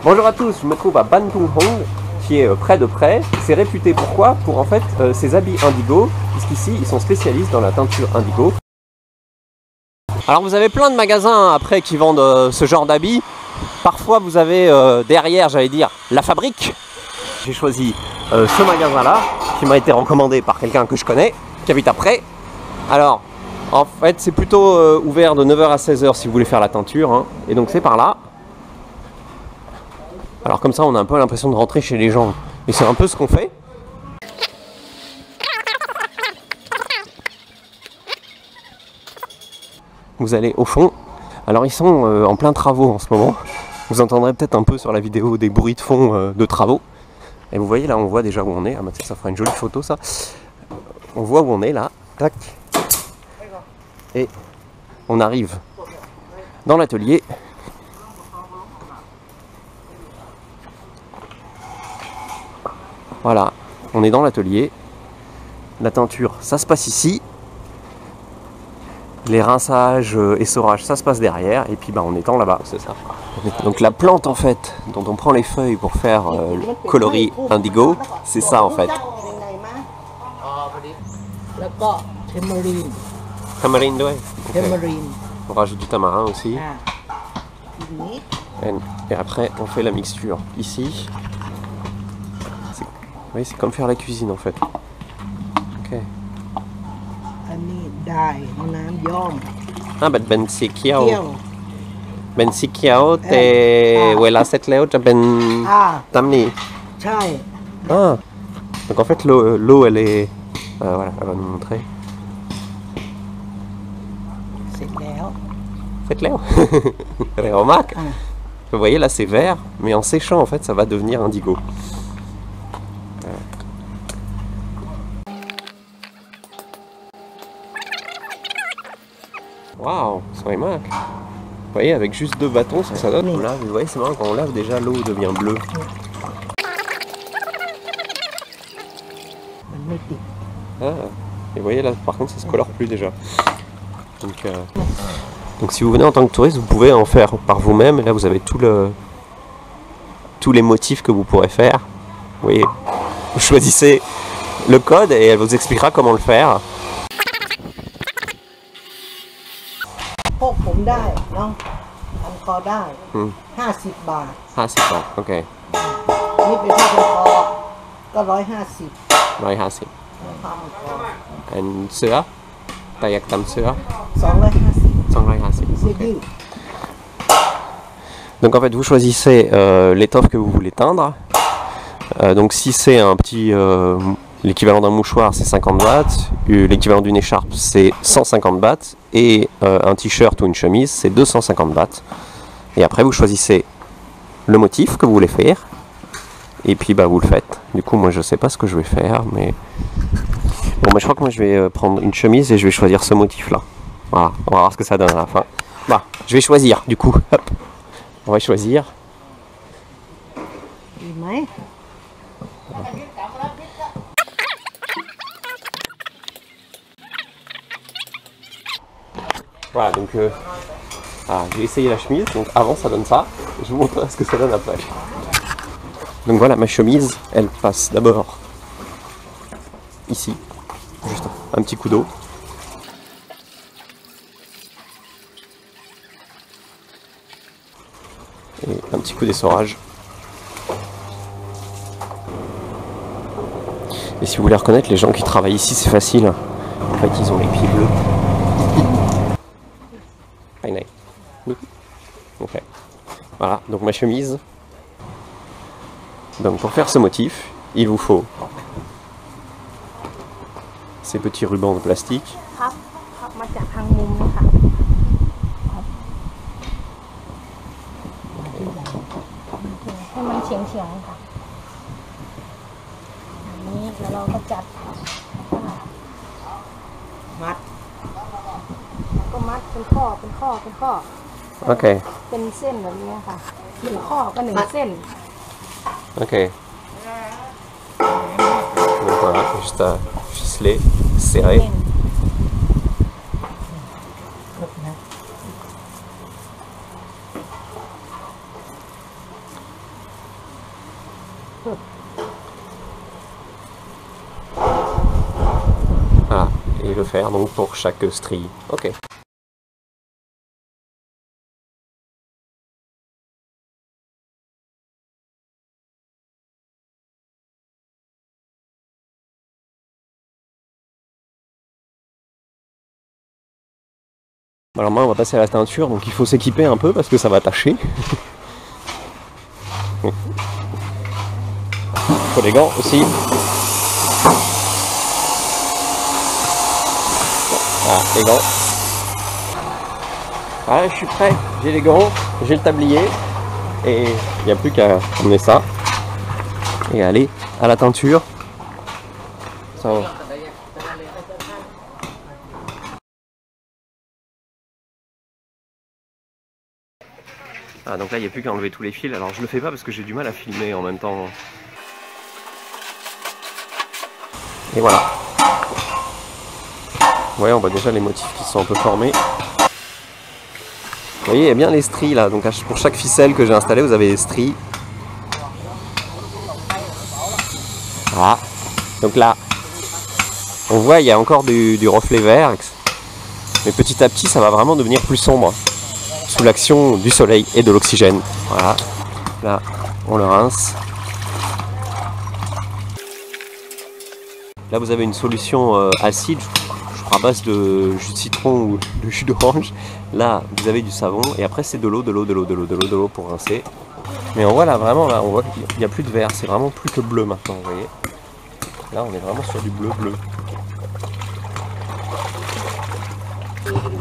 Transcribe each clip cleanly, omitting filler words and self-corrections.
Bonjour à tous, je me trouve à Ban Tung Hong, qui est près de Prêt. C'est réputé pourquoi? Pour en fait ses habits indigo, puisqu'ici ils sont spécialistes dans la teinture indigo. Alors vous avez plein de magasins après qui vendent ce genre d'habits. Parfois vous avez derrière, j'allais dire, la fabrique. J'ai choisi ce magasin-là, qui m'a été recommandé par quelqu'un que je connais, qui habite à Prêt. Alors, en fait, c'est plutôt ouvert de 9h à 16h si vous voulez faire la teinture, hein. Et donc c'est par là. Alors comme ça, on a un peu l'impression de rentrer chez les gens. Et c'est un peu ce qu'on fait. Vous allez au fond. Alors ils sont en plein travaux en ce moment. Vous entendrez peut-être un peu sur la vidéo des bruits de fond de travaux. Et vous voyez là, on voit déjà où on est. Ah bah ça fera une jolie photo ça. On voit où on est là. Tac. Et on arrive dans l'atelier. Voilà, on est dans l'atelier. La teinture, ça se passe ici. Les rinçages, essorages, ça se passe derrière. Et puis bah, on étend là-bas, c'est ça. Donc la plante en fait, dont on prend les feuilles pour faire le coloris indigo, c'est ça en fait. Tamarine, ouais. Okay. On rajoute du tamarin aussi. Et après, on fait la mixture ici. Oui, c'est comme faire la cuisine en fait. Ok. Ah, ben si kiao. Ben si kiao, te wela set leo, te ben tamni. Ah. Donc en fait, l'eau, elle est. Voilà, elle va nous montrer. C'est Léo. Remarque. Vous voyez là c'est vert, mais en séchant en fait ça va devenir indigo. Waouh, c'est Remarque. Vous voyez avec juste 2 bâtons ça donne. On lave, vous voyez c'est marrant quand on lave déjà l'eau devient bleue. Ah, et vous voyez là par contre ça se colore plus déjà. Donc si vous venez en tant que touriste, vous pouvez en faire par vous-même. Et là, vous avez tous les motifs que vous pourrez faire. Vous voyez, vous choisissez le code et elle vous expliquera comment le faire. Hmm. 50 baht. 50 baht, ok. นี่เป็นผ้าพันคอก็150 150. ผ้าพันคอ And sữa? Tayak tam sữa? 250 250. c'est Okay. dit. Donc en fait, vous choisissez l'étoffe que vous voulez teindre. Donc si c'est un petit... l'équivalent d'un mouchoir, c'est 50 bahts. L'équivalent d'une écharpe, c'est 150 bahts. Et un t-shirt ou une chemise, c'est 250 bahts. Et après, vous choisissez le motif que vous voulez faire. Et puis, bah, vous le faites. Du coup, moi, je sais pas ce que je vais faire, mais... Bon, bah, je crois que moi, je vais prendre une chemise et je vais choisir ce motif-là. Voilà, on va voir ce que ça donne à la fin. Bah, je vais choisir, du coup. Hop. On va choisir. Voilà, donc j'ai essayé la chemise, donc avant ça donne ça, je vous montrerai ce que ça donne après. Donc voilà, ma chemise, elle passe d'abord ici, juste un petit coup d'eau. Et un petit coup d'essorage. Et si vous voulez reconnaître les gens qui travaillent ici, c'est facile. En fait, ils ont les pieds bleus. Ok. Voilà, donc ma chemise. Donc pour faire ce motif, il vous faut ces petits rubans de plastique. Ok. Ok. Donc voilà, juste à ficeler, serrer. Voilà, et le faire donc pour chaque strie. Ok. Alors maintenant on va passer à la teinture, donc il faut s'équiper un peu parce que ça va tâcher. Il faut des gants aussi. Ah, les gants. Ah, je suis prêt, j'ai les gants, j'ai le tablier et il n'y a plus qu'à emmener ça et aller à la teinture. Ça va. Ah, donc là il n'y a plus qu'à enlever tous les fils. Alors je le fais pas parce que j'ai du mal à filmer en même temps. Et voilà. Vous voyez, on voit déjà les motifs qui sont un peu formés. Vous voyez, il y a bien les stries là. Donc pour chaque ficelle que j'ai installée, vous avez des stries. Voilà. Donc là, on voit il y a encore du reflet vert. Mais petit à petit, ça va vraiment devenir plus sombre. Sous l'action du soleil et de l'oxygène. Voilà. Là, on le rince. Là, vous avez une solution acide, je crois à base de jus de citron ou de jus d'orange. Là, vous avez du savon et après, c'est de l'eau pour rincer. Mais on voit là, vraiment, là, on voit qu'il n'y a plus de vert. C'est vraiment plus que bleu maintenant, vous voyez. Là, on est vraiment sur du bleu.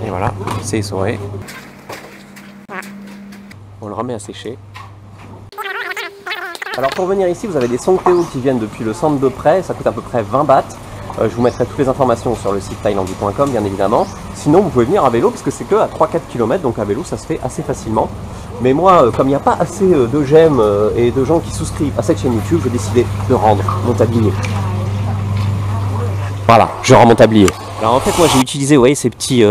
Et voilà, c'est essoré. On le remet à sécher. Alors pour venir ici, vous avez des songthéo qui viennent depuis le centre de prêt, ça coûte à peu près 20 bahts. Je vous mettrai toutes les informations sur le site thailandi.com bien évidemment. Sinon vous pouvez venir à vélo parce que c'est que à 3-4 km, donc à vélo ça se fait assez facilement. Mais moi, comme il n'y a pas assez de j'aime et de gens qui souscrivent à cette chaîne YouTube, j'ai décidé de rendre mon tablier. Voilà, je rends mon tablier. Alors en fait moi j'ai utilisé, vous voyez, ces petits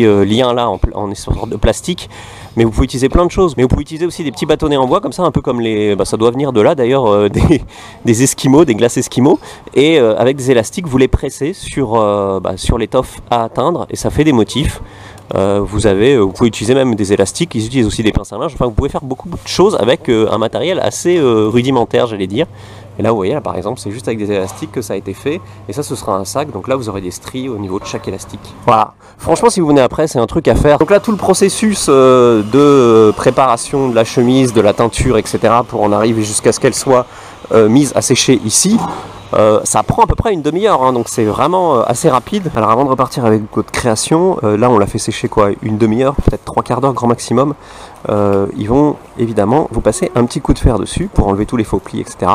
liens là en sorte de plastique. Mais vous pouvez utiliser plein de choses. Mais vous pouvez utiliser aussi des petits bâtonnets en bois comme ça, un peu comme les... ça doit venir de là d'ailleurs, des esquimaux, des glaces esquimaux. Et avec des élastiques, vous les pressez sur l'étoffe à teindre et ça fait des motifs. Vous pouvez utiliser même des élastiques, ils utilisent aussi des pinces à linge. Enfin, vous pouvez faire beaucoup de choses avec un matériel assez rudimentaire, j'allais dire. Et là, vous voyez, là, par exemple, c'est juste avec des élastiques que ça a été fait. Et ça, ce sera un sac. Donc là, vous aurez des stries au niveau de chaque élastique. Voilà. Franchement, si vous venez après, c'est un truc à faire. Donc là, tout le processus de préparation de la chemise, de la teinture, etc. pour en arriver jusqu'à ce qu'elle soit mise à sécher ici, ça prend à peu près une demi-heure. Hein, donc c'est vraiment assez rapide. Alors avant de repartir avec votre création, là, on l'a fait sécher quoi, une demi-heure, peut-être 3/4 d'heure grand maximum. Ils vont évidemment vous passer un petit coup de fer dessus pour enlever tous les faux plis, etc.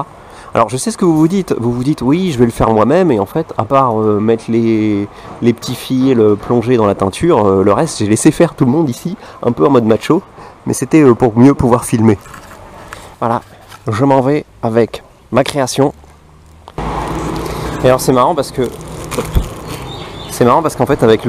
Alors je sais ce que vous vous dites oui je vais le faire moi-même et en fait à part mettre les petits fils plonger dans la teinture, le reste j'ai laissé faire tout le monde ici, un peu en mode macho, mais c'était pour mieux pouvoir filmer. Voilà, je m'en vais avec ma création. Et alors c'est marrant parce qu'en fait avec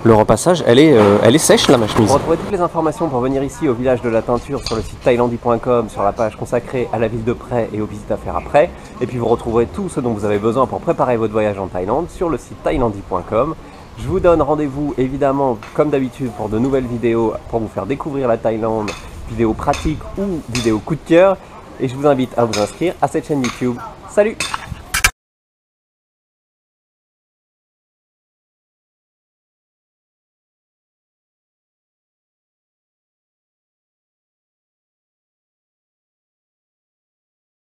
le repassage, elle est sèche là ma chemise. Vous retrouvez toutes les informations pour venir ici au village de la teinture sur le site thailandi.com, sur la page consacrée à la ville de prêt et aux visites à faire après. Et puis vous retrouverez tout ce dont vous avez besoin pour préparer votre voyage en Thaïlande sur le site thailandi.com. Je vous donne rendez-vous évidemment comme d'habitude pour de nouvelles vidéos pour vous faire découvrir la Thaïlande, vidéos pratiques ou vidéos coup de cœur. Et je vous invite à vous inscrire à cette chaîne YouTube. Salut!